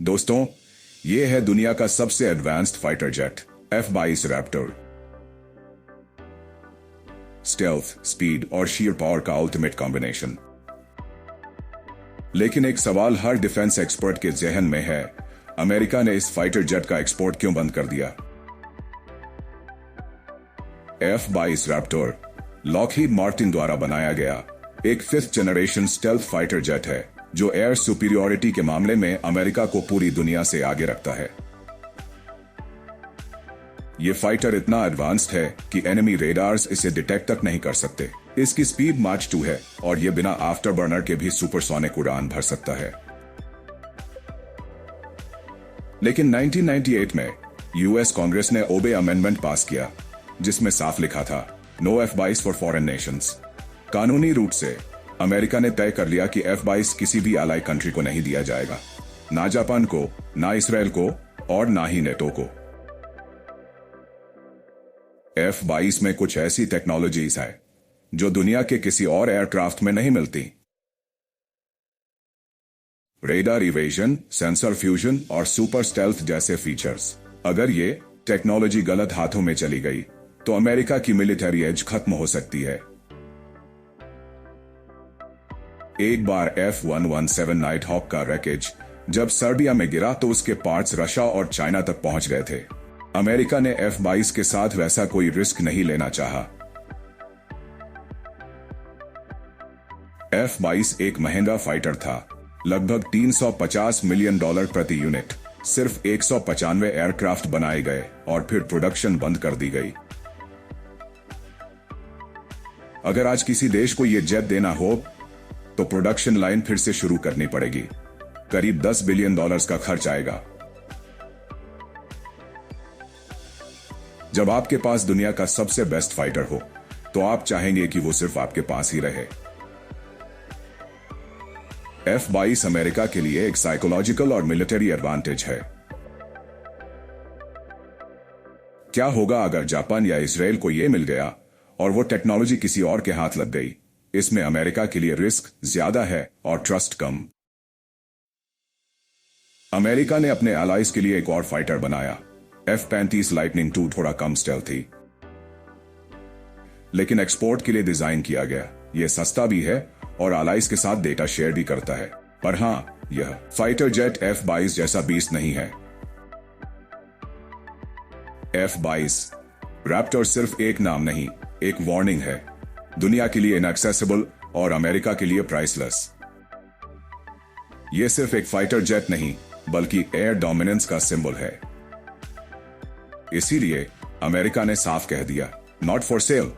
दोस्तों, ये है दुनिया का सबसे advanced fighter jet F-22 Raptor. Stealth, speed और शीयर पावर का अल्टीमेट कॉम्बिनेशन। लेकिन एक सवाल हर डिफेंस एक्सपर्ट के जहन में है, अमेरिका ने इस फाइटर जेट का एक्सपोर्ट क्यों बंद कर दिया? F-22 रैप्टर लॉकहीड मार्टिन द्वारा बनाया गया एक 5th generation stealth fighter jet है जो एयर सुपीरियॉरिटी के मामले में अमेरिका को पूरी दुनिया से आगे रखता है। ये फाइटर इतना एडवांस्ड है कि एनिमी रेडार्स इसे डिटेक्ट तक नहीं कर सकते। इसकी स्पीड माच 2 है और ये बिना आफ्टर बर्नर के भी सुपरसोनिक उड़ान भर सकता है। लेकिन 1998 में यूएस कांग्रेस ने ओबे अमेंडमेंट पास किया जिसमें साफ लिखा था no F-22 for foreign Nations. कानूनी रूप से अमेरिका ने तय कर लिया कि F-22 किसी भी अलाई कंट्री को नहीं दिया जाएगा, ना जापान को, ना इसराइल को और ना ही नेटो को। F-22 में कुछ ऐसी टेक्नोलॉजीज है जो दुनिया के किसी और एयरक्राफ्ट में नहीं मिलती। रेडार इवेजन, सेंसर फ्यूजन और सुपर स्टेल्थ जैसे फीचर्स। अगर ये टेक्नोलॉजी गलत हाथों में चली गई तो अमेरिका की मिलिट्री एज खत्म हो सकती है। एक बार F-117 नाइट हॉक का रैकेज जब सर्बिया में गिरा तो उसके पार्ट्स रशिया और चाइना तक पहुंच गए थे। अमेरिका ने F-22 के साथ वैसा कोई रिस्क नहीं लेना चाहा। F-22 एक महंगा फाइटर था, लगभग $350 मिलियन प्रति यूनिट। सिर्फ 195 एयरक्राफ्ट बनाए गए और फिर प्रोडक्शन बंद कर दी गई। अगर आज किसी देश को यह जेट देना हो तो प्रोडक्शन लाइन फिर से शुरू करनी पड़ेगी। करीब $10 बिलियन का खर्च आएगा। जब आपके पास दुनिया का सबसे बेस्ट फाइटर हो तो आप चाहेंगे कि वो सिर्फ आपके पास ही रहे। F-22 अमेरिका के लिए एक साइकोलॉजिकल और मिलिट्री एडवांटेज है। क्या होगा अगर जापान या इसराइल को यह मिल गया और वो टेक्नोलॉजी किसी और के हाथ लग गई? इसमें अमेरिका के लिए रिस्क ज्यादा है और ट्रस्ट कम। अमेरिका ने अपने अलाइज के लिए एक और फाइटर बनाया, F-35 लाइटनिंग II, थोड़ा कम स्टेल्थी, लेकिन एक्सपोर्ट के लिए डिजाइन किया गया। यह सस्ता भी है और अलाइज के साथ डेटा शेयर भी करता है। पर हां, यह फाइटर जेट F-22 जैसा बीस्ट नहीं है। F-22 रैप्टर सिर्फ एक नाम नहीं, एक वार्निंग है। दुनिया के लिए इनएक्सेसिबल और अमेरिका के लिए प्राइसलेस। यह सिर्फ एक फाइटर जेट नहीं बल्कि एयर डोमिनेंस का सिंबल है। इसीलिए अमेरिका ने साफ कह दिया, नॉट फॉर सेल।